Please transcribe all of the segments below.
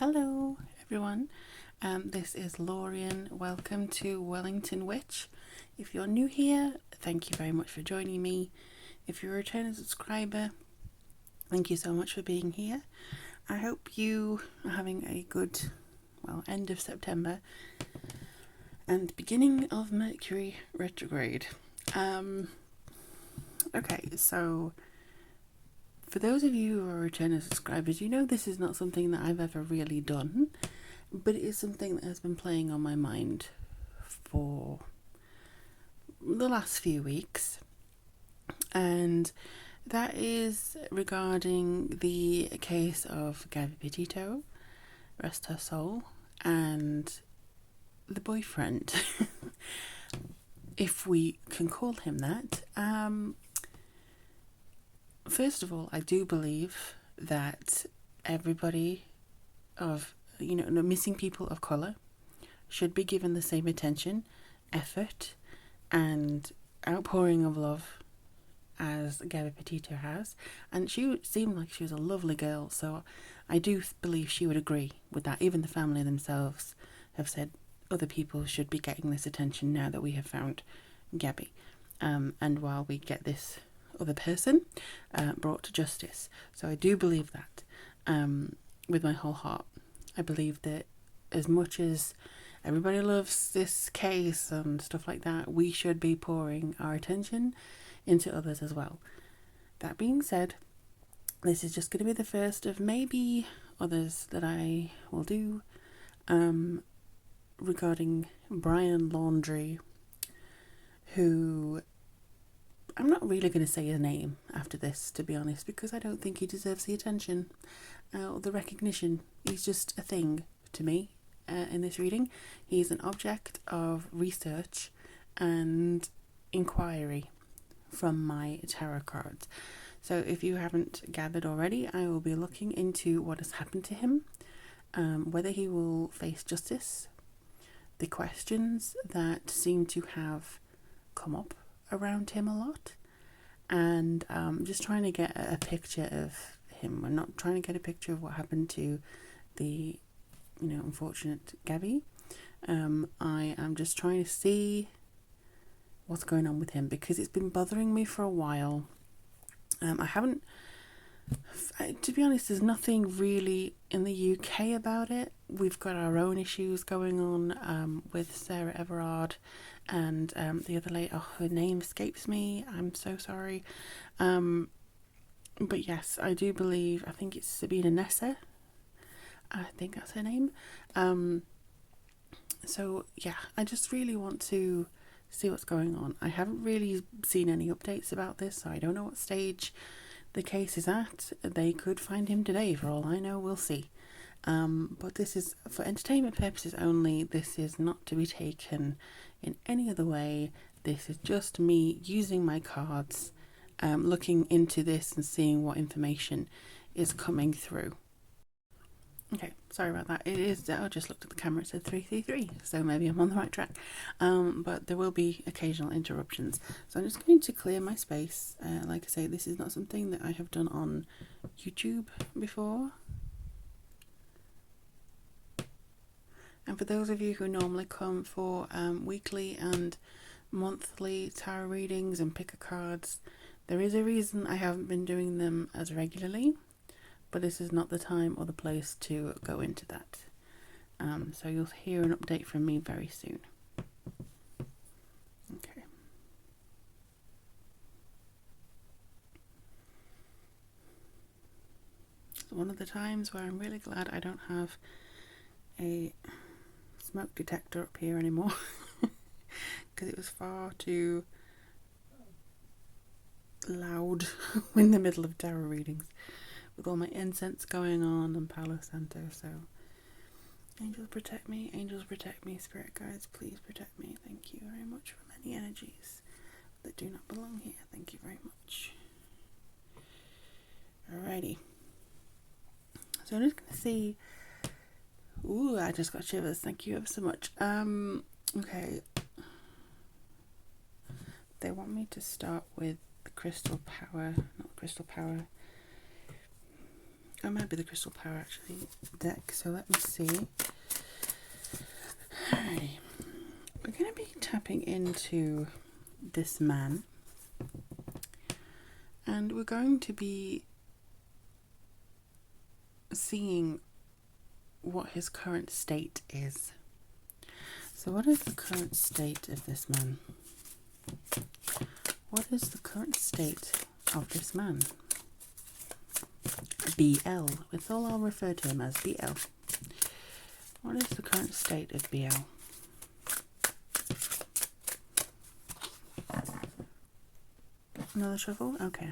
Hello everyone, this is Lorien. Welcome to Wellington Witch. If you're new here, thank you very much for joining me. If you're a returning subscriber, thank you so much for being here. I hope you are having a good, end of September and beginning of Mercury retrograde. Okay, so for those of you who are returning subscribers, you know this is not something that I've ever really done, but it is something that has been playing on my mind for the last few weeks, and that is regarding the case of Gabby Petito, rest her soul, and the boyfriend, if we can call him that. First of all, I do believe that everybody missing people of colour should be given the same attention, effort, and outpouring of love as Gabby Petito has. And she seemed like she was a lovely girl, so I do believe she would agree with that. Even the family themselves have said other people should be getting this attention now that we have found Gabby. And while we get this other person brought to justice. So I do believe that with my whole heart. I believe that as much as everybody loves this case and stuff like that, we should be pouring our attention into others as well. That being said, this is just going to be the first of maybe others that I will do regarding Brian Laundrie, who I'm not really going to say his name after this, to be honest, because I don't think he deserves the attention or the recognition. He's just a thing to me in this reading. He's an object of research and inquiry from my tarot cards. So if you haven't gathered already, I will be looking into what has happened to him, whether he will face justice, the questions that seem to have come up around him a lot, and just trying to get a picture of him. I'm not trying to get a picture of what happened to the unfortunate Gabby. I am just trying to see what's going on with him, because it's been bothering me for a while. To be honest, there's nothing really in the UK about it. We've got our own issues going on with Sarah Everard and the other lady. Oh, her name escapes me. I'm so sorry. But yes, I do believe, I think it's Sabina Nessa. I think that's her name. So yeah, I just really want to see what's going on. I haven't really seen any updates about this, so I don't know what stage the case is at. They could find him today, for all I know. We'll see. But this is for entertainment purposes only. This is not to be taken in any other way. This is just me using my cards, looking into this and seeing what information is coming through. Okay, sorry about that. It is, I just looked at the camera, it said 333, so maybe I'm on the right track. But there will be occasional interruptions. So I'm just going to clear my space. Like I say, this is not something that I have done on YouTube before. And for those of you who normally come for weekly and monthly tarot readings and picker cards, there is a reason I haven't been doing them as regularly. But this is not the time or the place to go into that. So you'll hear an update from me very soon. Okay. So one of the times where I'm really glad I don't have a smoke detector up here anymore, because it was far too loud in the middle of tarot readings, with all my incense going on and Palo Santo. So angels protect me, spirit guides, please protect me. Thank you very much from any energies that do not belong here. Thank you very much. Alrighty, so I'm just gonna see. Ooh, I just got shivers. Thank you ever so much. Okay, they want me to start with the crystal power, not crystal power. That might be the Crystal Power, actually, deck. So let me see. Alrighty. We're going to be tapping into this man. And we're going to be seeing what his current state is. So what is the current state of this man? What is the current state of this man? BL. It's all I'll refer to him as, BL. What is the current state of BL? Another shuffle? Okay.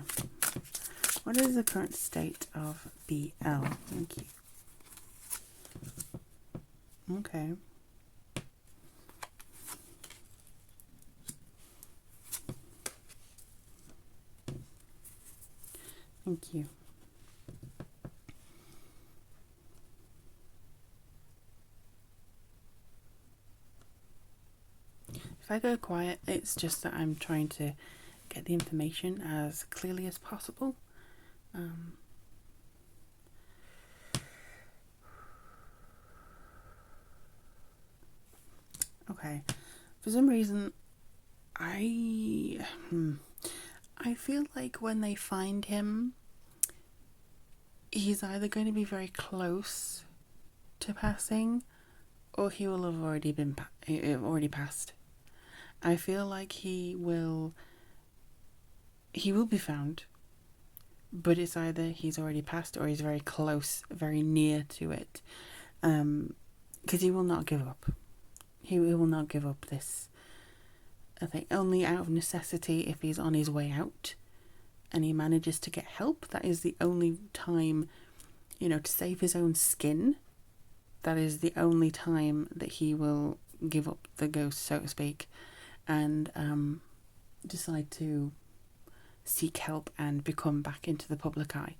What is the current state of BL? Thank you. Okay. Thank you. If I go quiet, it's just that I'm trying to get the information as clearly as possible. Okay. For some reason, I feel like when they find him, he's either going to be very close to passing, or he will have already been passed. I feel like he will be found, but it's either he's already passed or he's very close, very near to it, because he will not give up. He will not give up this. I think only out of necessity, if he's on his way out and he manages to get help, that is the only time, to save his own skin. That is the only time that he will give up the ghost, so to speak, and decide to seek help and become back into the public eye.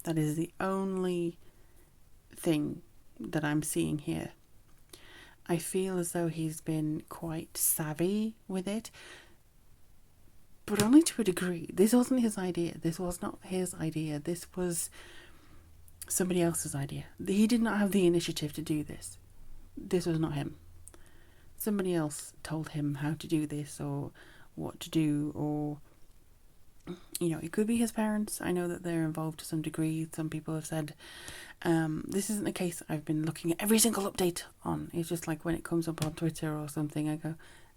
That is the only thing that I'm seeing here. I feel as though he's been quite savvy with it, but only to a degree. This wasn't his idea. This was not his idea. This was somebody else's idea. He did not have the initiative to do this. This was not him. Somebody else told him how to do this or what to do, or it could be his parents. I know that they're involved to some degree. Some people have said this isn't a case I've been looking at every single update on. It's just like when it comes up on Twitter or something, I go,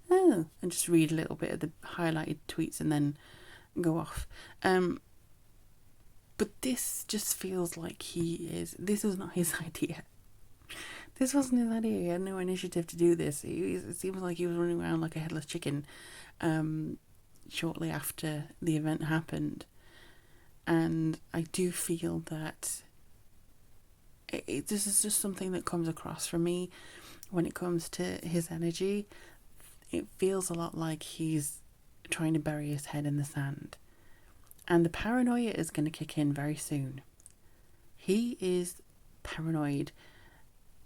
oh, and just read a little bit of the highlighted tweets and then go off. But this just feels like this was not his idea. This wasn't his idea. He had no initiative to do this. It seems like he was running around like a headless chicken shortly after the event happened. And I do feel that this is just something that comes across for me when it comes to his energy. It feels a lot like he's trying to bury his head in the sand. And the paranoia is going to kick in very soon. He is paranoid.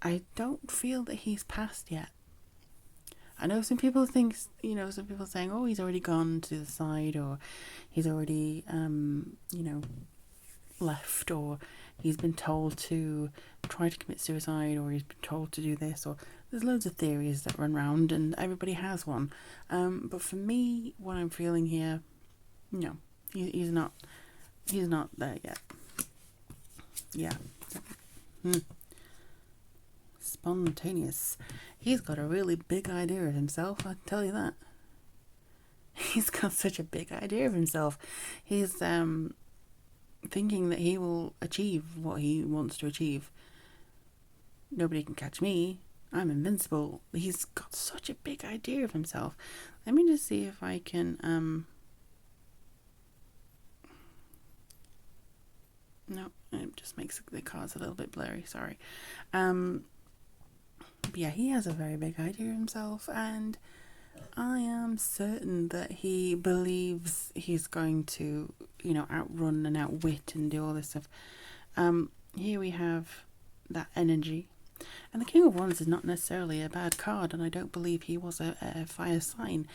I don't feel that he's passed yet. I know some people think, some people saying, oh, he's already gone to the side, or he's already, left, or he's been told to try to commit suicide, or he's been told to do this, or there's loads of theories that run around and everybody has one. But for me, what I'm feeling here, no, he's not there yet. Yeah. Spontaneous. He's got a really big idea of himself, I can tell you that. He's got such a big idea of himself. He's thinking that he will achieve what he wants to achieve. Nobody can catch me. I'm invincible. He's got such a big idea of himself. Let me just see if I can no, it just makes the cards a little bit blurry, sorry. But yeah, he has a very big idea of himself, and I am certain that he believes he's going to, outrun and outwit and do all this stuff. Here we have that energy. And the King of Wands is not necessarily a bad card, and I don't believe he was a fire sign.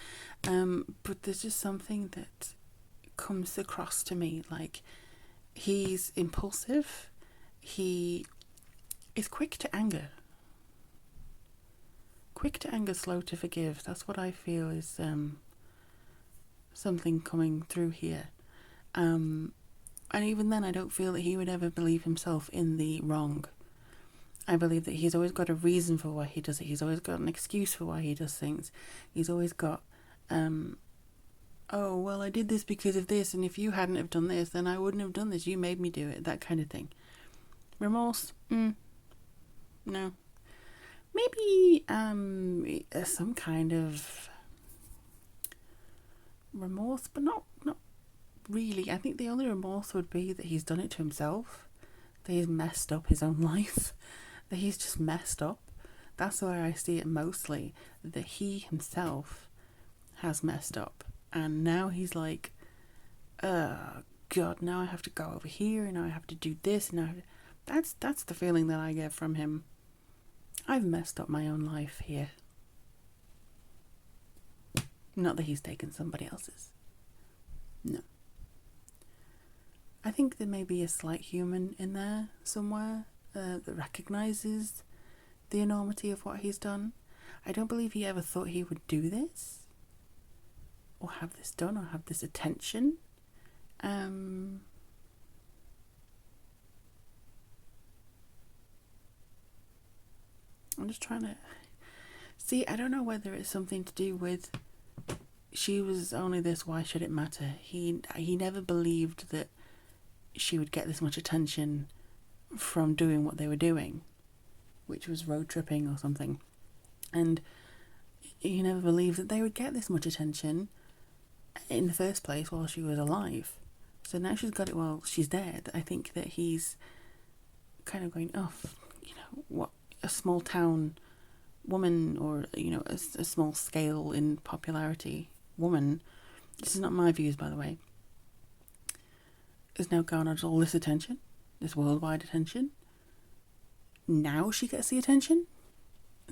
But there's just something that comes across to me, like he's impulsive, he is quick to anger. Quick to anger, slow to forgive. That's what I feel is something coming through here. And even then, I don't feel that he would ever believe himself in the wrong. I believe that he's always got a reason for why he does it. He's always got an excuse for why he does things. He's always got, oh, well, I did this because of this, and if you hadn't have done this, then I wouldn't have done this. You made me do it. That kind of thing. Remorse? No. Maybe some kind of remorse, but not really. I think the only remorse would be that he's done it to himself, that he's messed up his own life, that he's just messed up. That's where I see it mostly, that he himself has messed up, and now he's like, oh God, now I have to go over here, and now I have to do this, and now that's the feeling that I get from him. I've messed up my own life here. Not that he's taken somebody else's. No. I think there may be a slight human in there somewhere that recognises the enormity of what he's done. I don't believe he ever thought he would do this, or have this done, or have this attention. I'm just trying to see. I don't know whether it's something to do with she was only this, why should it matter? He never believed that she would get this much attention from doing what they were doing, which was road tripping or something. And he never believed that they would get this much attention in the first place while she was alive. So now she's got it while she's dead. I think that he's kind of going, oh, what, a small town woman, or a small scale in popularity woman, this is not my views, by the way, has now garnered all this attention, this worldwide attention. Now she gets the attention,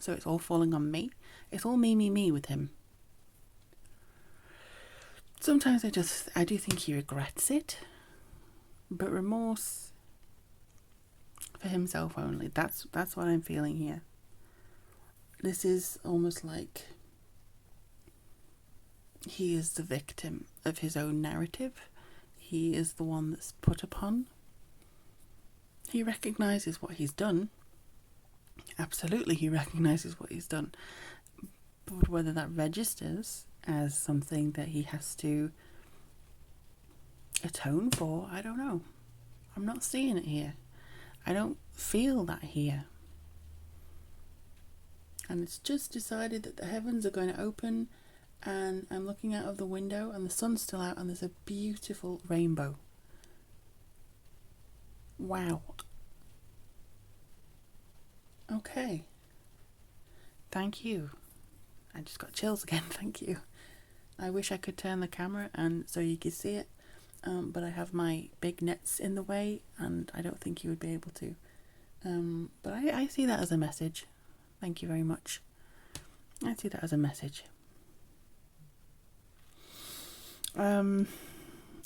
so it's all falling on me. It's all me with him. Sometimes I do think he regrets it, but remorse for himself only. That's what I'm feeling here. This is almost like he is the victim of his own narrative. He is the one that's put upon. He recognises what he's done. Absolutely, he recognises what he's done. But whether that registers as something that he has to atone for, I don't know. I'm not seeing it here. I don't feel that here. And it's just decided that the heavens are going to open, and I'm looking out of the window and the sun's still out and there's a beautiful rainbow. Wow. Okay. Thank you. I just got chills again. Thank you. I wish I could turn the camera and so you could see it, but I have my big nets in the way and I don't think you would be able to. But I see that as a message. Thank you very much. I see that as a message.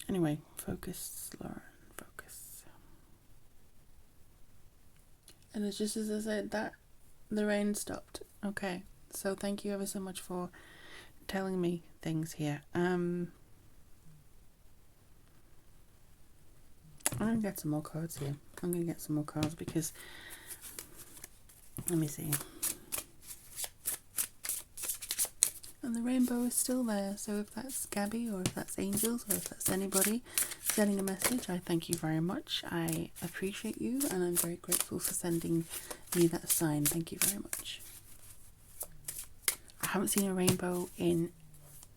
Anyway, focus, Lauren, focus. And it's just as I said, that the rain stopped. Okay, so thank you ever so much for telling me things here. I'm gonna get some more cards here. I'm gonna get some more cards because, let me see. And the rainbow is still there, so if that's Gabby or if that's Angels or if that's anybody sending a message, I thank you very much. I appreciate you and I'm very grateful for sending me that sign. Thank you very much. I haven't seen a rainbow in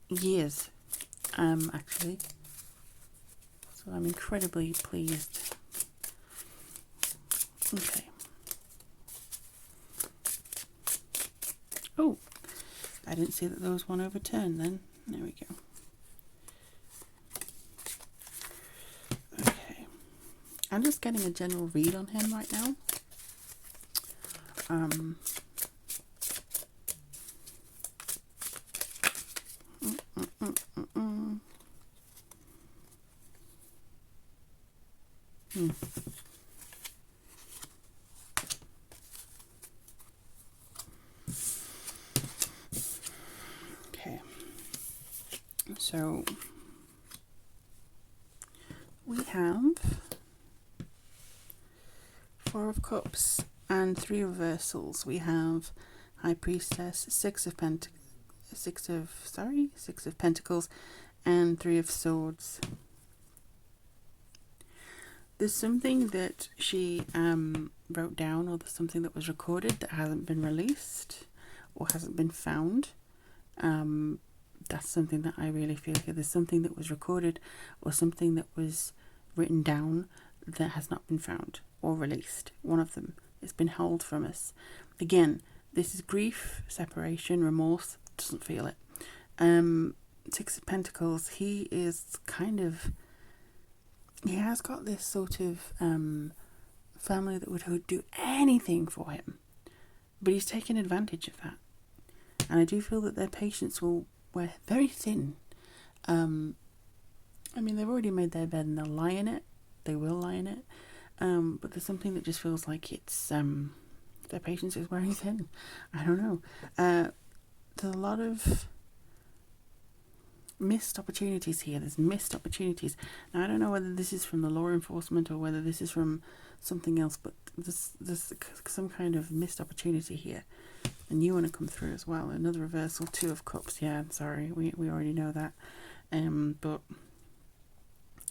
years, actually. So I'm incredibly pleased. Okay. Oh, I didn't see that there was one overturned then. There we go. Okay. I'm just getting a general read on him right now. So we have 4 of Cups and 3 reversals. We have High Priestess, 6 of Pentacles, and 3 of Swords. There's something that she wrote down, or there's something that was recorded that hasn't been released or hasn't been found. That's something that I really feel here. There's something that was recorded or something that was written down that has not been found or released. One of them. It's been held from us. Again, this is grief, separation, remorse. Doesn't feel it. 6 of Pentacles. He is kind of... He has got this sort of family that would do anything for him. But he's taken advantage of that. And I do feel that their patience will wear very thin. I mean, they've already made their bed and they'll lie in it. They will lie in it. But there's something that just feels like it's... their patience is wearing thin. I don't know. There's a lot of missed opportunities here. There's missed opportunities. Now, I don't know whether this is from the law enforcement or whether this is from something else, but there's some kind of missed opportunity here. And you want to come through as well. Another reversal, 2 of Cups. Yeah, I'm sorry. We already know that. But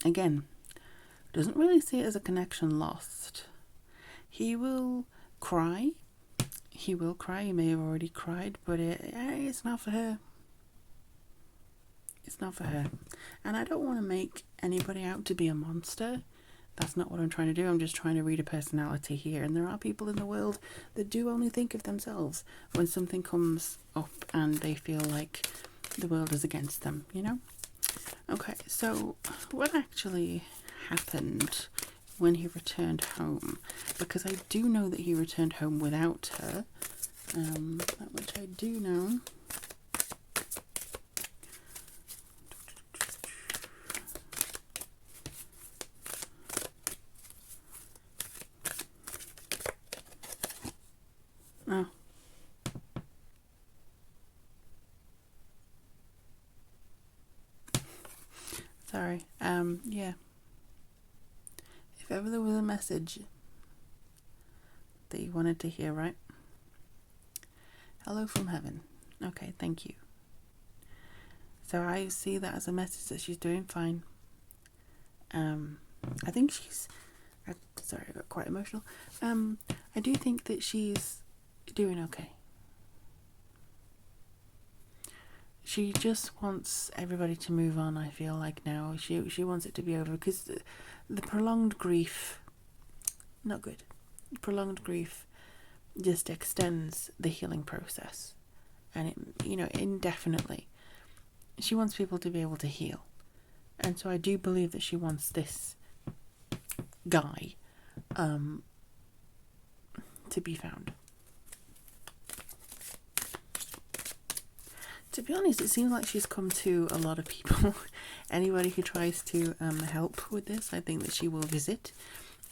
again, doesn't really see it as a connection lost. He will cry. He will cry. He may have already cried, but it's not for her. It's not for her. And I don't want to make anybody out to be a monster. That's not what I'm trying to do. I'm just trying to read a personality here. And there are people in the world that do only think of themselves when something comes up and they feel like the world is against them, you know? Okay, so what actually happened when he returned home? Because I do know that he returned home without her. That much I do know. Oh. Sorry. Yeah. If ever there was a message that you wanted to hear, right? Hello from heaven. Okay, thank you. So I see that as a message that she's doing fine. I think she's... sorry, I got quite emotional. I do think that she's doing okay. She just wants everybody to move on, I feel like now. She wants it to be over because the prolonged grief, not good. Prolonged grief just extends the healing process. And, indefinitely. She wants people to be able to heal. And so I do believe that she wants this guy to be found. To be honest, it seems like she's come to a lot of people. Anybody who tries to help with this, I think that she will visit,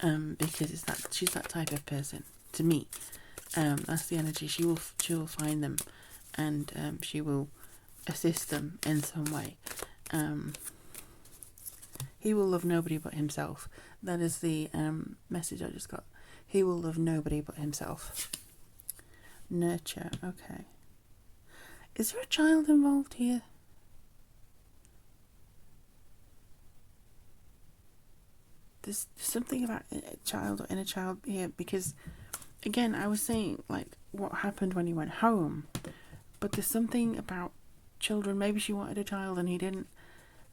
because she's that type of person. To me, that's the energy. She will find them, and she will assist them in some way. He will love nobody but himself. That is the message I just got. He will love nobody but himself. Nurture. Okay. Is there a child involved here? There's something about a child or inner child here, because, again, I was saying, like, what happened when he went home, but there's something about children. Maybe she wanted a child and he didn't.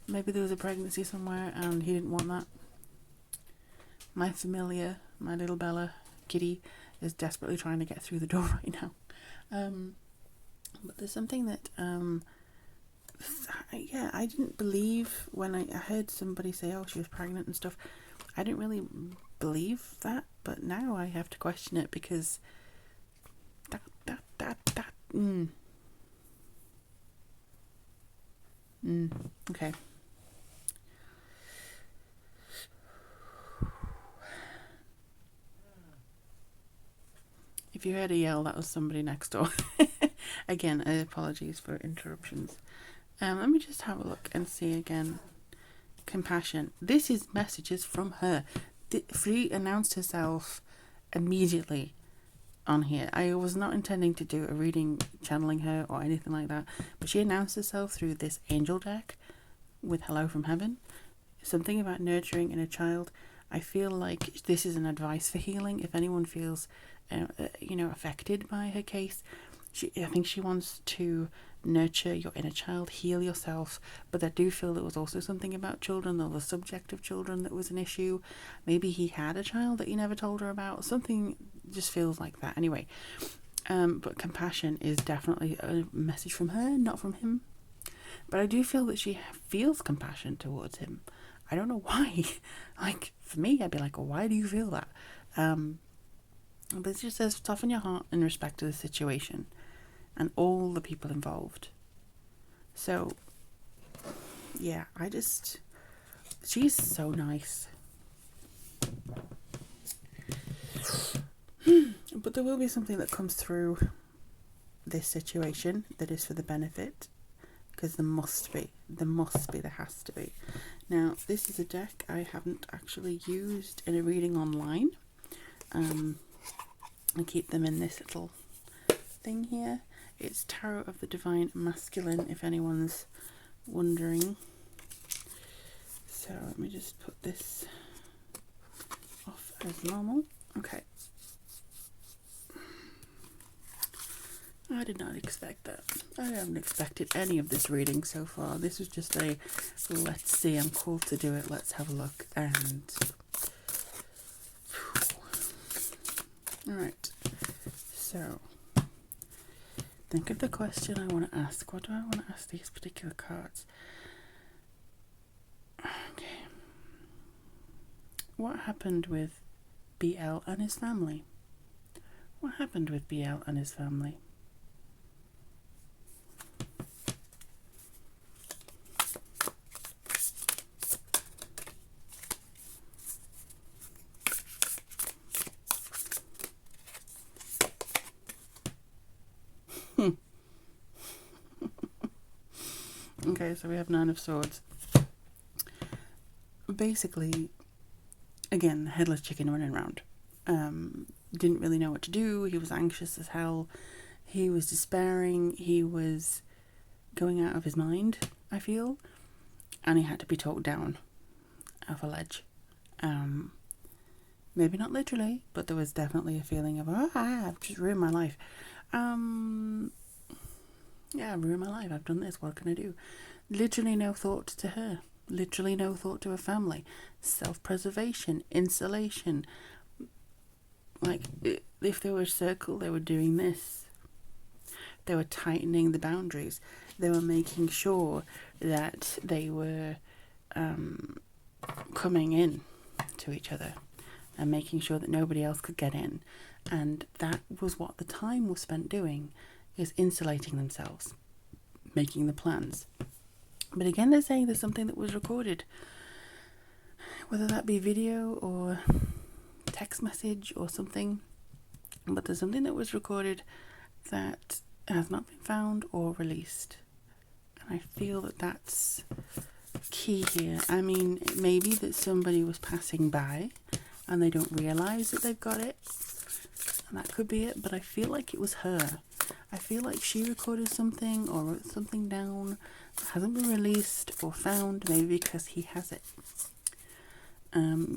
Maybe there was a pregnancy somewhere and he didn't want that. My familiar, my little Bella, Kitty, is desperately trying to get through the door right now. But there's something that, I didn't believe when I heard somebody say, oh, she was pregnant and stuff. I didn't really believe that, but now I have to question it because okay. If you heard a yell, that was somebody next door. Again, apologies for interruptions. Let me just have a look and see again. Compassion. This is messages from her. She announced herself immediately on here. I was not intending to do a reading channeling her or anything like that, but she announced herself through this angel deck with Hello from Heaven. Something about nurturing inner child. I feel like this is an advice for healing. If anyone feels, affected by her case, I think she wants to nurture your inner child, heal yourself. But I do feel there was also something about children, or the subject of children, that was an issue. Maybe he had a child that he never told her about. Something just feels like that. Anyway, but compassion is definitely a message from her, not from him. But I do feel that she feels compassion towards him. I don't know why. Like, for me, I'd be like, well, why do you feel that? But it just says, soften your heart in respect to the situation and all the people involved. So, yeah, she's so nice. But there will be something that comes through this situation that is for the benefit. Because there has to be. Now, this is a deck I haven't actually used in a reading online. I keep them in this little thing here. It's Tarot of the Divine Masculine, if anyone's wondering. So let me just put this off as normal. Okay. I did not expect that. I haven't expected any of this reading so far. This was just a, let's see, I'm called to do it, let's have a look. And alright, so think of the question I want to ask. What do I want to ask these particular cards? Okay. What happened with BL and his family? What happened with BL and his family? Okay, so we have Nine of Swords. Basically, again, headless chicken running around. Didn't really know what to do. He was anxious as hell. He was despairing. He was going out of his mind, I feel. And he had to be talked down off a ledge. Maybe not literally, but there was definitely a feeling of, I've just ruined my life. Yeah, I've ruined my life. I've done this. What can I do? Literally no thought to her. Literally no thought to her family. Self-preservation. Insulation. Like, if they were a circle, they were doing this. They were tightening the boundaries. They were making sure that they were coming in to each other and making sure that nobody else could get in. And that was what the time was spent doing, is insulating themselves, making the plans. But again, they're saying there's something that was recorded, whether that be video or text message or something, but there's something that was recorded that has not been found or released. And I feel that that's key here. I mean, it may be that somebody was passing by and they don't realise that they've got it, and that could be it, but I feel like it was her. I feel like she recorded something or wrote something down that hasn't been released or found, maybe because he has it.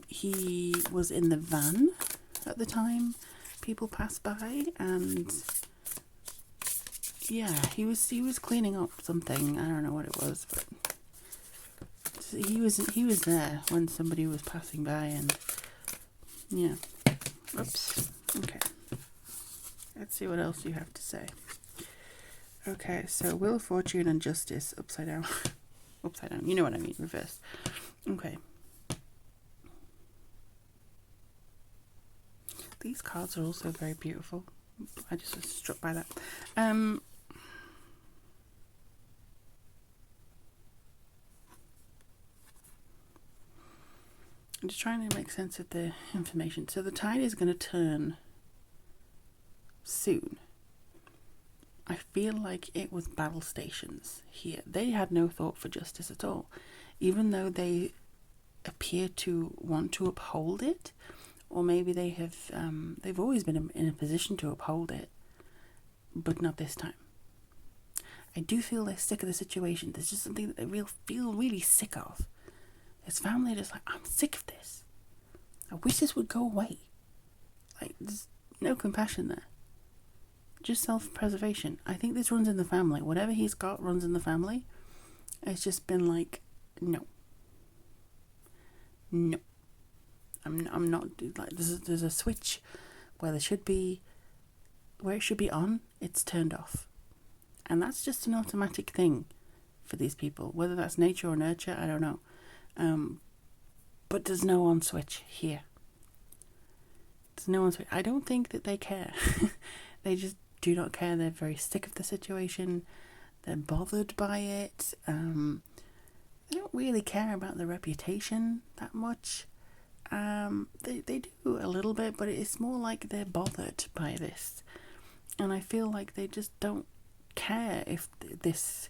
He was in the van at the time people passed by, and yeah, he was cleaning up something. I don't know what it was, but he was there when somebody was passing by, and yeah. Oops. Okay. Let's see what else you have to say. Okay, so Wheel of Fortune and Justice upside down. Upside down, you know what I mean, reverse. Okay. These cards are also very beautiful. I just was struck by that. I'm just trying to make sense of the information. So the tide is going to turn soon. I feel like it was battle stations here. They had no thought for justice at all, even though they appear to want to uphold it, or maybe they've always been in a position to uphold it, but not this time. I do feel they're sick of the situation. There's just something that they feel really sick of. This family are just like, I'm sick of this. I wish this would go away. Like, there's no compassion there. Just self-preservation. I think this runs in the family. Whatever he's got runs in the family. It's just been like, no. No. I'm not, like, there's a switch where it should be on, it's turned off. And that's just an automatic thing for these people. Whether that's nature or nurture, I don't know. But there's no on switch here. There's no on switch. I don't think that they care. They just do not care. They're very sick of the situation. They're bothered by it. They don't really care about the reputation that much. They do a little bit, but it's more like they're bothered by this. And I feel like they just don't care if this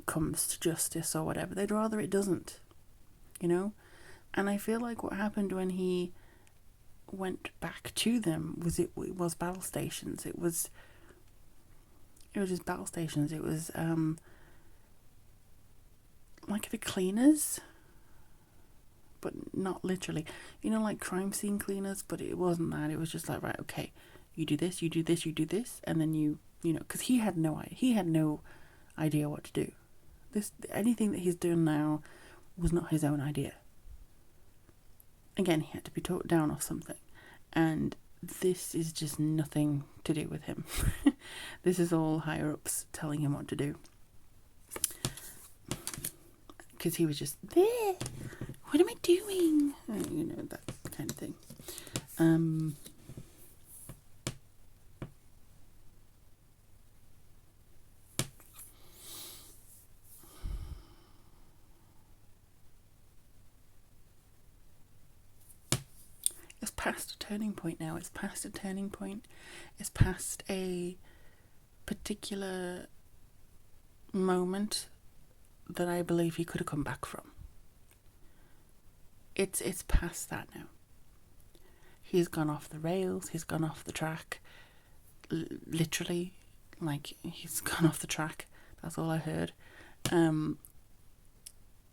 comes to justice or whatever. They'd rather it doesn't, you know? And I feel like what happened when he went back to them was battle stations. It was just battle stations. It was like the cleaners, but not literally. You know, like crime scene cleaners, but it wasn't that. It was just like, right, okay, you do this, you do this, you do this, and then you know, because he had no idea what to do. Anything that he's doing now was not his own idea. Again, he had to be talked down off something, and this is just nothing to do with him. This is all higher ups telling him what to do, because he was just there. What am I doing? You know, that kind of thing. It's past a turning point now. It's past a turning point. It's past a particular moment that I believe he could have come back from. It's past that now. He's gone off the rails. He's gone off the track. Literally, like, he's gone off the track. That's all I heard.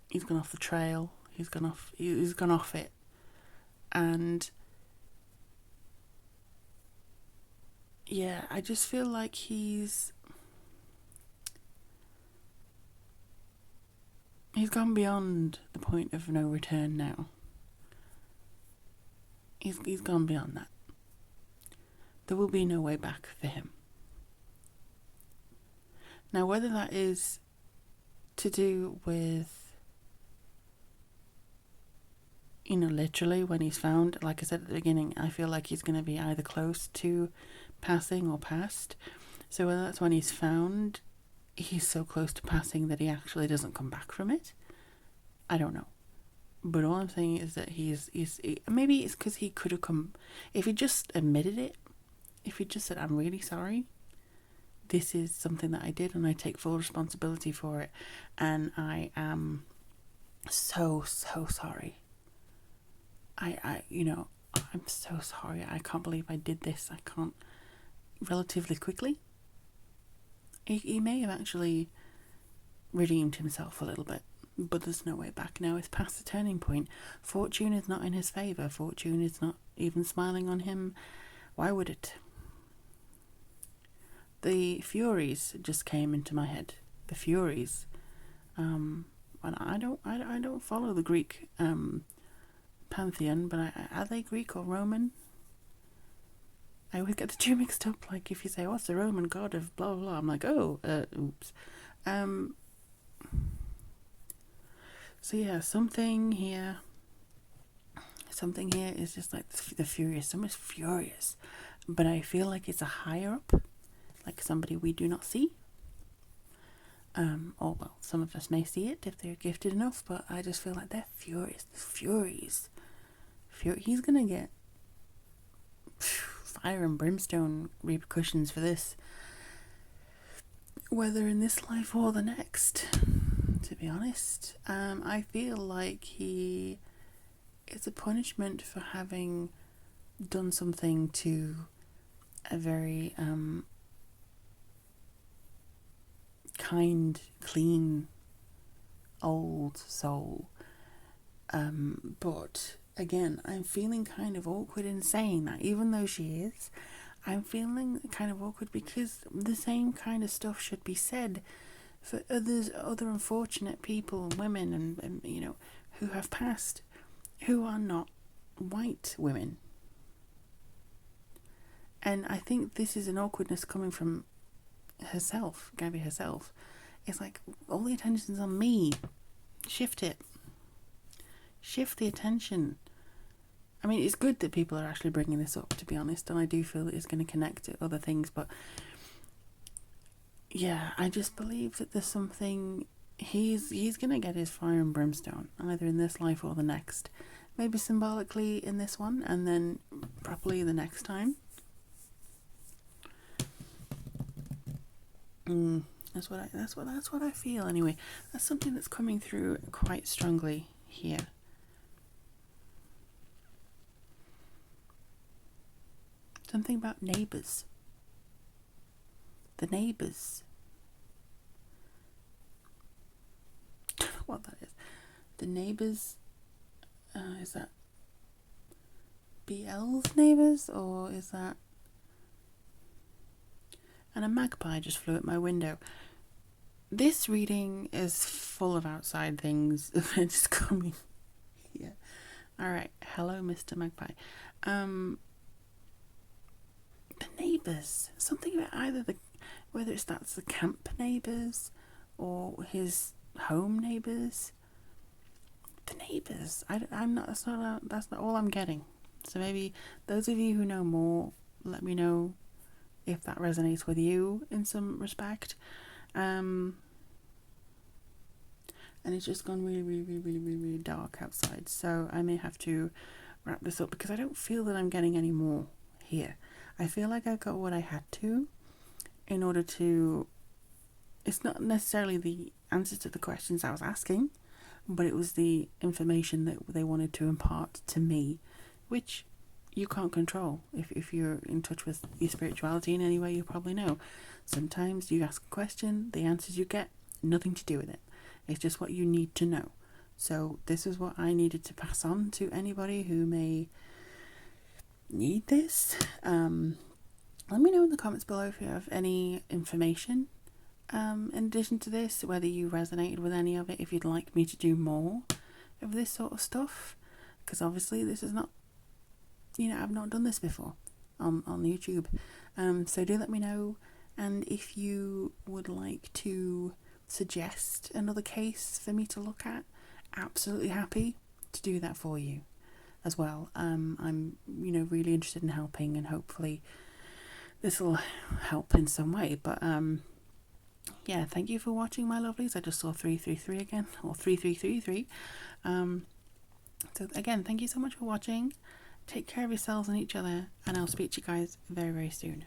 He's gone off the trail. He's gone off it. And yeah, I just feel like he's gone beyond the point of no return now. He's gone beyond that. There will be no way back for him. Now, whether that is to do with, you know, literally when he's found, like I said at the beginning, I feel like he's going to be either close to passing or past. So whether that's when he's found, he's so close to passing that he actually doesn't come back from it, I don't know. But all I'm saying is that he's maybe it's because he could have come, if he just admitted it, if he just said, I'm really sorry, this is something that I did and I take full responsibility for it, and I am so sorry. I'm so sorry. I can't believe I did this. I can't, relatively quickly. He may have actually redeemed himself a little bit, but there's no way back now. It's past the turning point. Fortune is not in his favour. Fortune is not even smiling on him. Why would it? The Furies just came into my head. The Furies. And I don't follow the Greek pantheon, but are they Greek or Roman? I always get the two mixed up. Like, if you say, what's the Roman god of blah blah blah, I'm like, oops. So yeah, something here is just like the furious. Someone's furious, but I feel like it's a higher up, like somebody we do not see. Or well, some of us may see it if they're gifted enough, but I just feel like they're furious. He's gonna get fire and brimstone repercussions for this. whether in this life or the next, to be honest. I feel like it's a punishment for having done something to a very kind, clean, old soul. But again, I'm feeling kind of awkward in saying that, even though she is. I'm feeling kind of awkward because the same kind of stuff should be said for other unfortunate people, women, and you know, who have passed, who are not white women. And I think this is an awkwardness coming from herself, Gabby herself. It's like, all the attention's on me. Shift it. Shift the attention. I mean, it's good that people are actually bringing this up, to be honest, and I do feel that it's going to connect to other things, but yeah, I just believe that there's something, he's going to get his fire and brimstone, either in this life or the next. Maybe symbolically in this one, and then properly the next time. That's what I feel anyway. That's something that's coming through quite strongly here. Something about neighbours. The neighbours. What that is. The neighbours. Is that BL's neighbours, or is that? And a magpie just flew at my window. This reading is full of outside things. They're just coming here. Alright, hello Mr. Magpie. The neighbours. Something about either whether that's the camp neighbours or his home neighbours. The neighbours. I'm not. That's not all I'm getting. So maybe those of you who know more, let me know if that resonates with you in some respect. And it's just gone really, really, really, really, really, really dark outside. So I may have to wrap this up because I don't feel that I'm getting any more here. I feel like I got what I had to in order to. It's not necessarily the answers to the questions I was asking, but it was the information that they wanted to impart to me, which you can't control. If you're in touch with your spirituality in any way, you probably know. Sometimes you ask a question, the answers you get, nothing to do with it. It's just what you need to know. So this is what I needed to pass on to anybody who may need this. Let me know in the comments below if you have any information in addition to this, whether you resonated with any of it, if you'd like me to do more of this sort of stuff, because obviously this is not, I've not done this before on YouTube. So do let me know, and if you would like to suggest another case for me to look at, absolutely happy to do that for you as well. I'm really interested in helping, and hopefully this will help in some way. But yeah, thank you for watching, my lovelies. I just saw 333 again, or 3333. So again, thank you so much for watching. Take care of yourselves and each other, and I'll speak to you guys very, very soon.